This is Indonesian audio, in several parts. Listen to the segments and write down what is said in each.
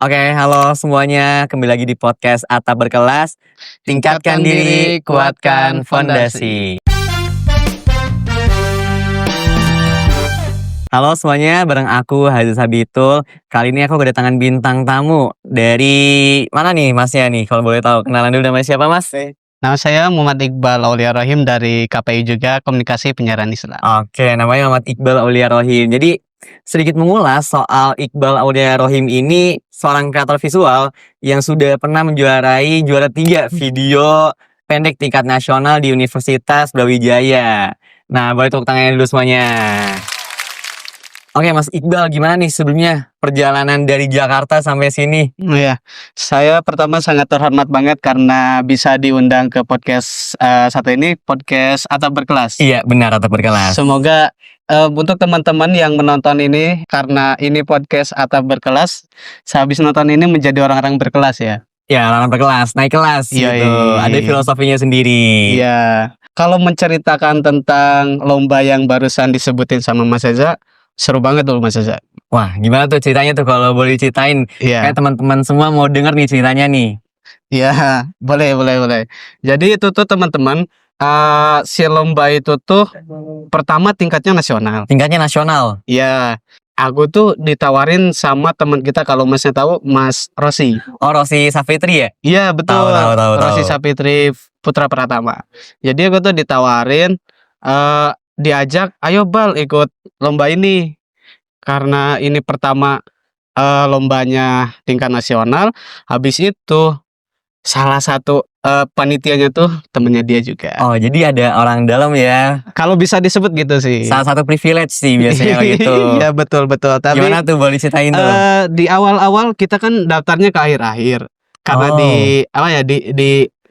Oke, halo semuanya. Kembali lagi di podcast Atap Berkelas. Tingkatkan diri, kuatkan fondasi. Halo semuanya, bareng aku Haziz Habitul. Kali ini aku kedatangan bintang tamu dari mana nih masnya nih? Kalau boleh tahu, kenalan dulu nama siapa mas? Nama saya Muhammad Iqbal Aulia Rohim dari KPI juga Komunikasi Penyiaran Islam. Oke, namanya Muhammad Iqbal Aulia Rohim. Jadi sedikit mengulas soal Iqbal Aulia Rohim ini seorang kreator visual yang sudah pernah menjuarai juara 3 video pendek tingkat nasional di Universitas Brawijaya. Nah, boleh tepuk tangannya dulu semuanya. Oke, Mas Iqbal, gimana nih sebelumnya perjalanan dari Jakarta sampai sini? Ya, saya pertama sangat terhormat banget karena bisa diundang ke podcast satu ini, podcast Atap Berkelas. Iya, benar, Atap Berkelas. Semoga untuk teman-teman yang menonton ini, karena ini podcast Atap Berkelas, sehabis nonton ini menjadi orang-orang berkelas ya. Ya, orang berkelas, naik kelas Iya, gitu. Ada filosofinya sendiri. Iya. Kalau menceritakan tentang lomba yang barusan disebutin sama Mas Eza, seru banget tuh Mas Eza. Wah, gimana tuh ceritanya tuh kalau boleh ceritain? Iya. Kayak teman-teman semua mau denger nih ceritanya nih. Iya, boleh. Jadi itu tuh teman-teman, si lomba itu tuh pertama tingkatnya nasional. Tingkatnya nasional. Iya, aku tuh ditawarin sama teman kita, kalau Masnya tahu, Mas Rosi. Oh, Rosi Safitri ya? Iya betul, Tahu. Rosi Sapitri Putra Pratama. Jadi aku tuh ditawarin, diajak, ayo Bal ikut lomba ini. Karena ini pertama lombanya tingkat nasional. Habis itu salah satu panitianya tuh temennya dia juga. Oh, jadi ada orang dalam ya? Kalau bisa disebut gitu sih. Salah satu privilege sih biasanya kalau gitu. Iya betul. Tapi Gimana tuh boleh ceritain tuh? di awal-awal kita kan daftarnya ke akhir-akhir. Karena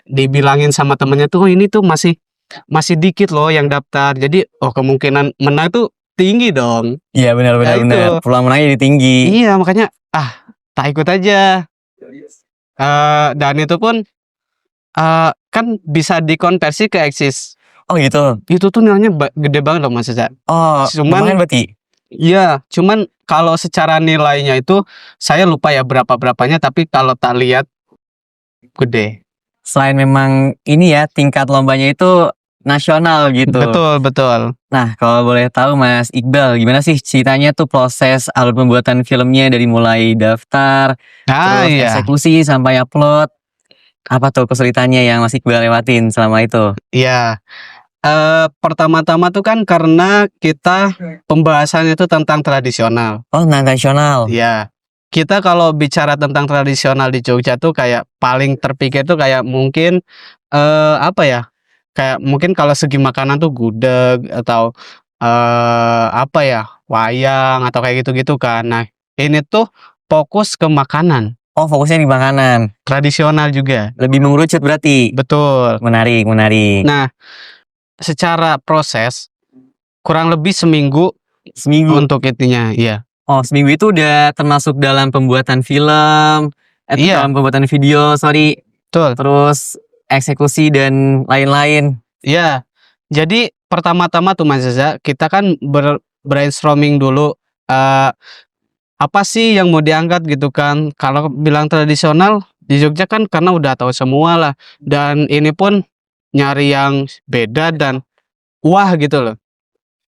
dibilangin sama temennya tuh, ini tuh masih dikit loh yang daftar. Jadi kemungkinan menang tuh tinggi dong. Iya benar. Peluang menangnya tinggi. Iya, makanya tak ikut aja. Dan itu pun kan bisa dikonversi ke eksis. Oh gitu. Itu tuh nilainya gede banget loh Mas Eza. Oh, lumayan berarti. Iya, cuman kalau secara nilainya itu saya lupa ya berapanya, tapi kalau tak lihat gede. Selain memang ini ya tingkat lombanya itu nasional gitu. Betul. Nah, kalau boleh tahu Mas Iqbal, gimana sih ceritanya tuh proses alur pembuatan filmnya dari mulai daftar, terus eksekusi sampai upload? Apa tuh kesulitannya yang Mas Iqbal lewatin selama itu? Iya. Pertama-tama tuh kan karena kita pembahasannya itu tentang tradisional. Oh, tradisional. Iya. Kita kalau bicara tentang tradisional di Jogja tuh kayak paling terpikir tuh kayak mungkin kayak mungkin kalau segi makanan tuh gudeg atau wayang atau kayak gitu-gitu kan. Nah, ini tuh fokus ke makanan. Oh, fokusnya di makanan. Tradisional juga. Lebih mengerucut berarti. Betul. Menarik. Nah, secara proses kurang lebih seminggu untuk itunya, iya. Oh, seminggu itu udah termasuk dalam pembuatan film, dalam pembuatan video, Betul. Terus eksekusi dan lain-lain. Iya. Jadi pertama-tama tuh Mas Zaza, kita kan brainstorming dulu, apa sih yang mau diangkat gitu kan. Kalau bilang tradisional di Jogja kan karena udah tahu semua lah, dan ini pun nyari yang beda dan wah gitu loh.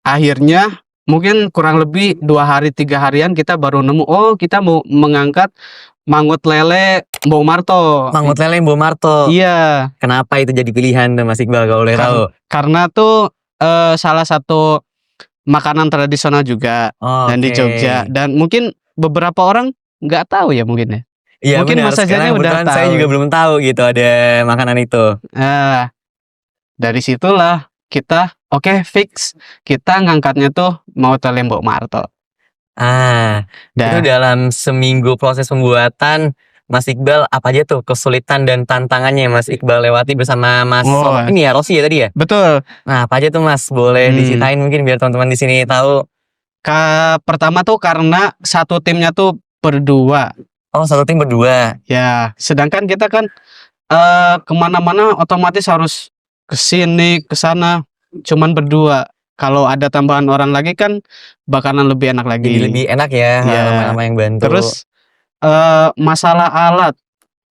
Akhirnya mungkin kurang lebih 2-3 harian kita baru nemu, kita mau mengangkat Mangut Lele Mbok Marto. Mangut Lele Mbok Marto. Iya. Kenapa itu jadi pilihan tuh Mas Iqbal kalau boleh tahu? Karena tuh salah satu makanan tradisional juga dan di Jogja, dan mungkin beberapa orang nggak tahu ya mungkin ya. Iya, mungkin Mas Azanya udah tahu. Saya juga belum tahu gitu ada makanan itu. Dari situlah kita fix kita ngangkatnya tuh mau Lele Mbok Marto. Itu dalam seminggu proses pembuatan Mas Iqbal apa aja tuh kesulitan dan tantangannya Mas Iqbal lewati bersama Mas Rosi ya tadi ya? Betul. Nah, apa aja tuh Mas? Boleh diceritain mungkin biar teman-teman di sini tahu. Pertama tuh karena satu timnya tuh berdua. Oh, satu tim berdua. Ya, sedangkan kita kan kemana-mana otomatis harus kesini kesana cuman berdua. Kalau ada tambahan orang lagi kan bakalan lebih enak lagi. Lebih enak ya, nama-nama yang bantu. Terus masalah alat,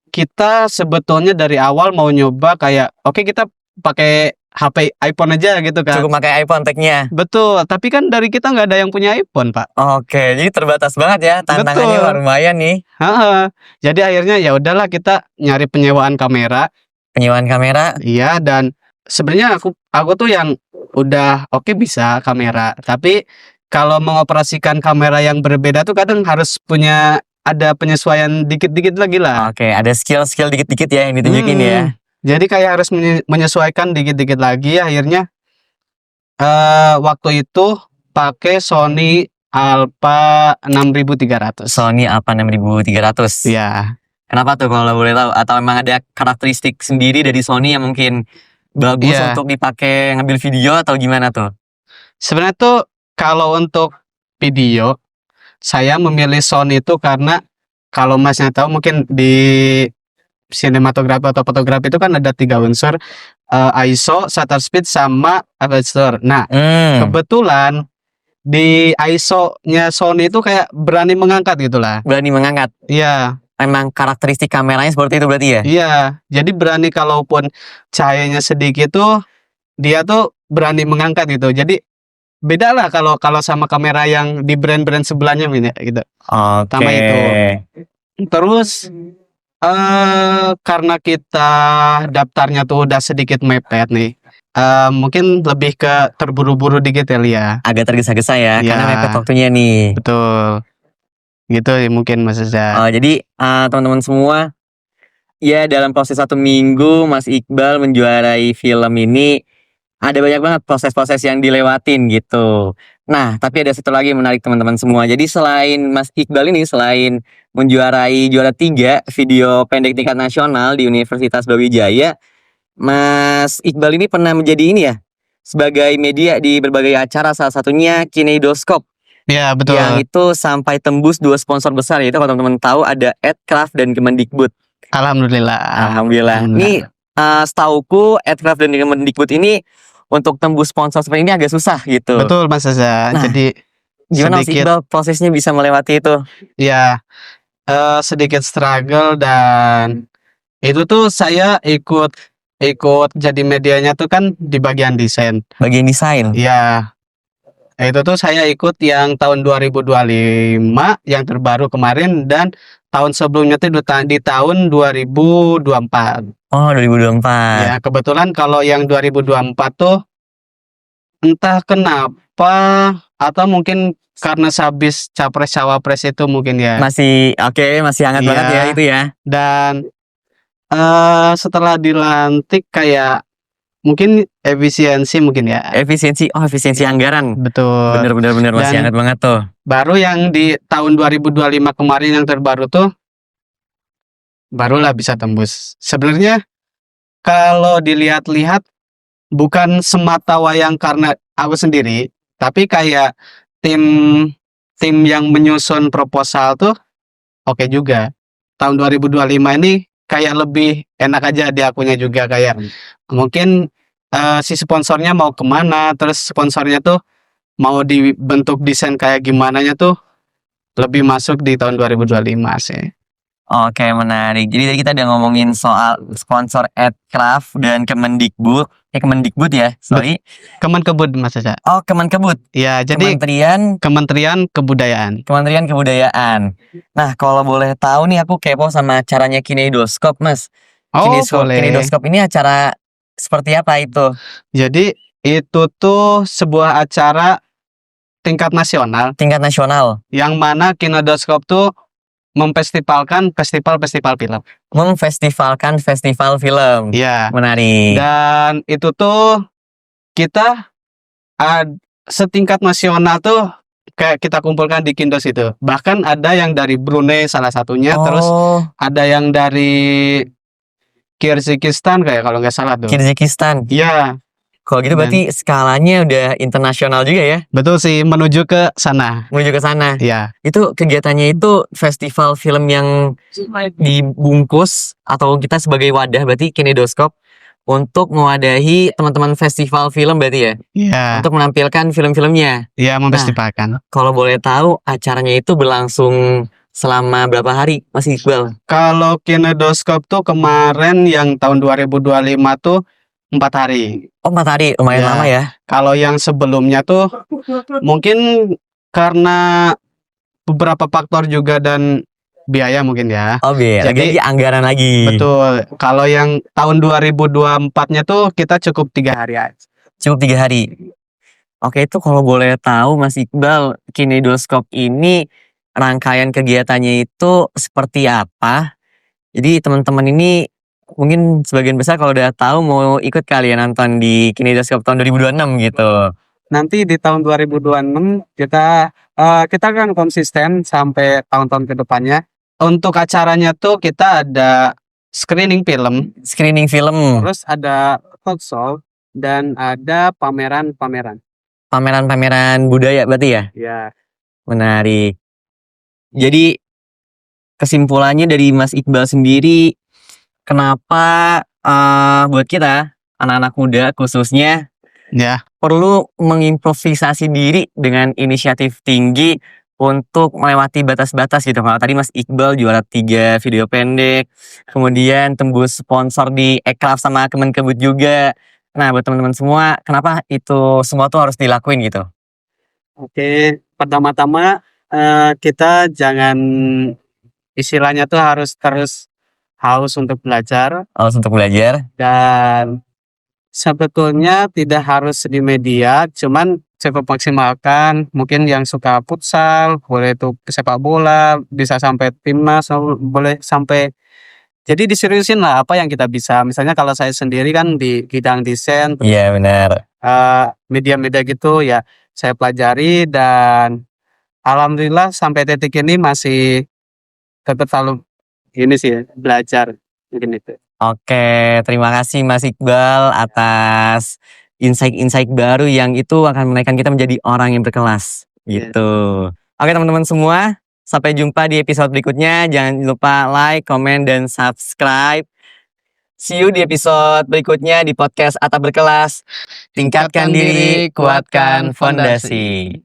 kita sebetulnya dari awal mau nyoba kayak, oke kita pakai HP iPhone aja gitu kan. Cukup pakai iPhone tag-nya. Betul, tapi kan dari kita nggak ada yang punya iPhone, Pak. Oke, jadi terbatas banget ya, tantangannya Betul. lumayan nih. Heeh. Jadi akhirnya ya udahlah kita nyari penyewaan kamera. Penyewaan kamera. Iya, dan sebenarnya aku tuh yang udah oke bisa kamera, tapi kalau mengoperasikan kamera yang berbeda tuh kadang harus punya ada penyesuaian dikit-dikit lagi lah. Oke, ada skill-skill dikit-dikit ya yang ditunjukin ya. Jadi kayak harus menyesuaikan dikit-dikit lagi, akhirnya waktu itu pakai Sony Alpha 6300. Sony Alpha 6300. Iya. Kenapa tuh kalau boleh tahu? Atau memang ada karakteristik sendiri dari Sony yang mungkin bagus Iya. untuk dipakai ngambil video atau gimana tuh? Sebenarnya tuh kalau untuk video, saya memilih Sony itu karena kalau Masnya tahu mungkin di sinematografi atau fotografi itu kan ada 3 unsur, ISO, shutter speed, sama aperture. Nah, kebetulan di ISO-nya Sony itu kayak berani mengangkat gitulah. Berani mengangkat. Iya. Memang karakteristik kameranya seperti itu berarti ya? Iya, jadi berani kalaupun cahayanya sedikit tuh dia tuh berani mengangkat gitu. Jadi beda lah kalau sama kamera yang di brand-brand sebelahnya gitu. Sama itu. Terus karena kita daftarnya tuh udah sedikit mepet nih, mungkin lebih ke terburu-buru dikit ya, Lia. Agak tergesa-gesa ya, Iya. karena mepet waktunya nih. Betul. Gitu ya mungkin Mas Reza. Jadi teman-teman semua, ya dalam proses 1 minggu Mas Iqbal menjuarai film ini ada banyak banget proses-proses yang dilewatin gitu. Nah, tapi ada satu lagi yang menarik teman-teman semua. Jadi selain Mas Iqbal ini, selain menjuarai juara 3 video pendek tingkat nasional di Universitas Brawijaya, Mas Iqbal ini pernah menjadi ini ya, sebagai media di berbagai acara, salah satunya Kineidoskop. Iya, betul. Yang itu sampai tembus 2 sponsor besar, yaitu kalau teman-teman tahu ada Adcraft dan Kemendikbud. Alhamdulillah. Alhamdulillah. Ini setauku Adcraft dan Kemendikbud ini untuk tembus sponsor seperti ini agak susah gitu. Betul Mas Reza. Nah, Jadi gimana Mas Iqbal prosesnya bisa melewati itu? Ya, sedikit struggle, dan itu tuh saya ikut jadi medianya tuh kan di bagian desain. Bagian desain. Iya. Itu tuh saya ikut yang tahun 2025 yang terbaru kemarin, dan tahun sebelumnya tuh di tahun 2024. Oh, 2024. Ya, kebetulan kalau yang 2024 tuh entah kenapa atau mungkin karena sehabis capres cawapres itu mungkin ya. Masih masih hangat banget ya itu ya. Dan setelah dilantik kayak mungkin efisiensi mungkin ya. Efisiensi anggaran. Betul. Bener masih hangat banget tuh. Baru yang di tahun 2025 kemarin yang terbaru tuh barulah bisa tembus. Sebenarnya kalau dilihat-lihat bukan semata wayang karena aku sendiri, tapi kayak tim yang menyusun proposal tuh oke juga. Tahun 2025 ini kayak lebih enak aja di akunya juga, kayak mungkin si sponsornya mau kemana, terus sponsornya tuh mau dibentuk desain kayak gimana nya tuh lebih masuk di tahun 2025 sih. Oke, menarik. Jadi tadi kita udah ngomongin soal sponsor Adcraft dan Kemendikbud. Kemendikbud ya, sorry. Kemenkebud Mas Caca. Oh, Kemenkebud. Ya, jadi Kementerian Kebudayaan. Kementerian Kebudayaan. Nah, kalau boleh tahu nih, aku kepo sama acaranya Kineidoskop, Mas. Boleh. Kineidoskop ini acara seperti apa itu? Jadi itu tuh sebuah acara tingkat nasional. Tingkat nasional. Yang mana Kineidoskop tuh memfestivalkan festival film. Memfestivalkan festival film. Iya. Menarik. Dan itu tuh kita setingkat nasional tuh kayak kita kumpulkan di Kindos itu. Bahkan ada yang dari Brunei salah satunya, terus ada yang dari Kyrgyzstan kayak kalau nggak salah tuh. Kyrgyzstan. Iya. Kalau gitu berarti skalanya udah internasional juga ya? Betul sih, menuju ke sana. Menuju ke sana. Iya. Itu kegiatannya itu festival film yang dibungkus atau kita sebagai wadah berarti Kineidoskop untuk mewadahi teman-teman festival film berarti ya? Iya. Untuk menampilkan film-filmnya. Iya, memfestivalkan. Kalau boleh tahu acaranya itu berlangsung selama berapa hari Mas Iqbal? Kalau Kinetoskop tuh kemarin yang tahun 2025 tuh 4 hari. Oh 4 hari, lumayan Ya. lama ya. Kalau yang sebelumnya tuh mungkin karena beberapa faktor juga dan biaya mungkin ya. Oh biar Jadi lagi anggaran lagi. betul. Kalau yang tahun 2024-nya tuh kita cukup 3 hari aja. Cukup 3 hari. Oke, itu kalau boleh tahu Mas Iqbal, Kinetoskop ini rangkaian kegiatannya itu seperti apa? Jadi teman-teman ini mungkin sebagian besar kalau udah tahu mau ikut kali ya nonton di Kinetoskop tahun 2026 gitu. Nanti di tahun 2026 kita kan konsisten sampai tahun-tahun ke depannya. Untuk acaranya tuh kita ada screening film, Screening film, terus ada talkshow dan ada pameran-pameran. pameran-pameran budaya berarti ya? Ya. Menarik. Jadi kesimpulannya dari Mas Iqbal sendiri, kenapa buat kita anak-anak muda khususnya Ya. perlu mengimprovisasi diri dengan inisiatif tinggi untuk melewati batas-batas gitu. Kalau tadi Mas Iqbal juara 3 video pendek, kemudian tembus sponsor di Ekraf sama Kemenkebut juga. Nah, buat teman-teman semua, kenapa itu semua tuh harus dilakuin gitu? Oke, pertama-tama kita jangan istilahnya tuh harus terus haus untuk belajar Harus untuk belajar. dan sebetulnya tidak harus di media, cuman coba maksimalkan. Mungkin yang suka futsal, boleh tuh sepak bola, bisa sampai timnas, boleh sampai. Jadi diseriusin lah apa yang kita bisa. Misalnya kalau saya sendiri kan di bidang desain, Iya, benar. media-media gitu ya saya pelajari dan alhamdulillah sampai titik ini masih tetap selalu ini sih belajar mungkin itu. Oke, terima kasih Mas Iqbal atas insight-insight baru yang itu akan menaikkan kita menjadi orang yang berkelas Iya. gitu. Oke teman-teman semua, sampai jumpa di episode berikutnya. Jangan lupa like, comment, dan subscribe. See you di episode berikutnya di podcast Atap Berkelas. Tingkatkan diri, kuatkan fondasi.